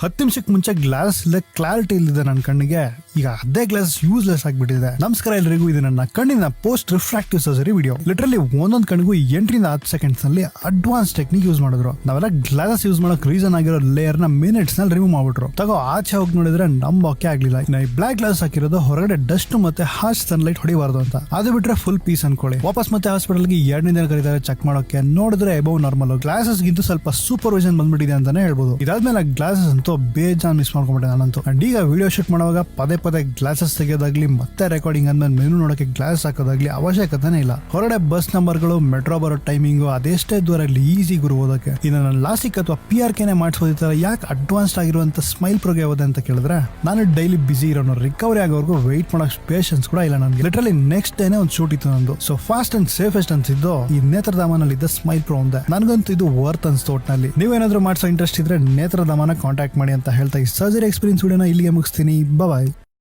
10 ನಿಮಿಷಕ್ಕೆ ಮುಂಚೆ glass clarity ಇಲ್ಲಿದೆ ನನ್ನ ಕಣ್ಣಿಗೆ, ಈಗ ಅದೇ ಗ್ಲಾಸ್ ಯೂಸ್ಲೆಸ್ ಆಗಿಬಿಟ್ಟಿದೆ. ನಮಸ್ಕಾರ ಎಲ್ಲರಿಗೂ, ಇದು ನನ್ನ ಕಣ್ಣಿನ post refractive surgery video. Literally ಒಂದೊಂದ್ ಕಣ್ಣಿಗೂ 8 ರಿಂದ 10 ಸೆಕೆಂಡ್ಸ್ ನಲ್ಲಿ ಅಡ್ವಾನ್ಸ್ ಟೆಕ್ನಿಕ್ ಯೂಸ್ ಮಾಡಿದ್ರು. ನಾವೆಲ್ಲ ಗ್ಲಾಸಸ್ ಯೂಸ್ ಮಾಡಕ್ ರೀಸನ್ ಆಗಿರೋ ಲೇಯರ್ ನ ಮಿನಿಟ್ಸ್ ನಲ್ಲಿ ರಿಮೂವ್ ಮಾಡ್ಬಿಟ್ರು. ತಗೋ ಆಚೆ ಹೋಗಿ ನೋಡಿದ್ರೆ ನಂಬೋಕೆ ಆಗ್ಲಿಲ್ಲ. ಇನ್ನು ಈ ಬ್ಲಾಕ್ ಗ್ಲಾಸ್ ಹಾಕಿರೋದು ಹೊರಗಡೆ ಡಸ್ಟ್ ಮತ್ತೆ ಹಾರ್ಶ್ ಸನ್ಲೈಟ್ ಹೊಡಿಬಾರ್ದು ಅಂತ. ಅದು ಬಿಟ್ರೆ ಫುಲ್ ಪೀಸ್ ಅನ್ಕೊಳ್ಳಿ. ವಾಪಸ್ ಮತ್ತೆ ಹಾಸ್ಪಿಟಲ್ ಗೆ 2 ದಿನ ಕರೀತಾರೆ ಚೆಕ್ ಮಾಡೋಕೆ. ನೋಡಿದ್ರೆ ಎಬವ್ ನಾರ್ಮಲ್, ಗ್ಲಾಸಸ್ ಗಿಂತ ಸ್ವಲ್ಪ ಸೂಪರ್ವಿಷನ್ ಬಂದ್ಬಿಟ್ಟಿದೆ ಅಂತಾನೆ ಹೇಳ್ಬೋದು. ಇದಾದ್ಮೇಲೆ ಗ್ಲಾಸಸ್ ಅಂತೂ ಬೇಜಾನ್ ಮಿಸ್ ಮಾಡ್ಕೊಂಡ್ಬಿಟ್ಟೆ ನಾನಂತೂ. ಅಂಡ್ ಈಗ ವಿಡಿಯೋ ಶೂಟ್ ಮಾಡುವಾಗ ಪದೇ ಪದೇ ಗ್ಲಾಸಸ್ ತೆಗೆಯೋದಾಗ್ಲಿ ಮತ್ತೆ ರೆಕಾರ್ಡಿಂಗ್ ಅಂದ್ಮೇಲೆ ಮೆನು ನೋಡೋಕೆ ಗ್ಲಾಸ್ ಹಾಕೋದಾಗ್ಲಿ ಅವಶ್ಯಕತೆನೇ ಇಲ್ಲ. ಹೊರಗಡೆ ಬಸ್ ನಂಬರ್ಗಳು, ಮೆಟ್ರೋ ಬರೋ ಟೈಮಿಂಗು ಅದೆಷ್ಟೇ ದೂರ ಇಲ್ಲಿ ಈಸಿ ಗುರು ಓದೋಕೆ. ಇನ್ನು ನಾನು ಲಾಸಿಕ್ ಅಥವಾ PRK ಮಾಡಿಸೋದಿತ್ತರ ಯಾಕೆ ಅಡ್ವಾನ್ಸ್ಡ್ ಆಗಿರುವಂತ ಸ್ಮೈಲ್ ಪ್ರೋಗೆ ಹೋದೆ ಅಂತ ಕೇಳಿದ್ರೆ, ನಾನು ಡೈಲಿ ಬಿಸಿ ಇರೋನು, ರಿಕವರಿ ಆಗೋವರೆಗೂ ವೆಯ್ಟ್ ಮಾಡೋಕೆ ಪೇಷನ್ಸ್ ಕೂಡ ಇಲ್ಲ ನನಗೆ. ಲಿಟರಲಿ ನೆಕ್ಸ್ಟ್ ಡೇನೆ ಒಂದು ಶೂಟ್ ಇತ್ತು ನಂದು. ಸೊ ಫಾಸ್ಟ್ ಅಂಡ್ ಸೇಫೆಸ್ಟ್ ಅನ್ಸಿದ್ದು ಈ ನೇತ್ರಧಾಮನಲ್ಲಿ ಇದ್ದ ಸ್ಮೈಲ್ ಪ್ರೋ ಒಂದೇ. ನನಗಂತೂ ಇದು ವರ್ತ್ ಅನ್ಸ್ತು ಒಟ್ನಲ್ಲಿ. ನೀವೇನಾದ್ರೂ ಮಾಡಿಸೋ ಇಂಟ್ರೆಸ್ಟ್ ಇದ್ರೆ ನೇತ್ರಧಾಮನ ಕಾಂಟ್ಯಾಕ್ಟ್ ಮಾಡಿ ಅಂತ ಹೇಳ್ತಾ ಈ ಸರ್ಜರಿ ಎಕ್ಸ್ಪೀರಿಯನ್ಸ್ ವಿಡಿಯೋನ ಇಲ್ಲಿಗೆ ಮುಗಿಸ್ತೀನಿ. ಬಾಯ್.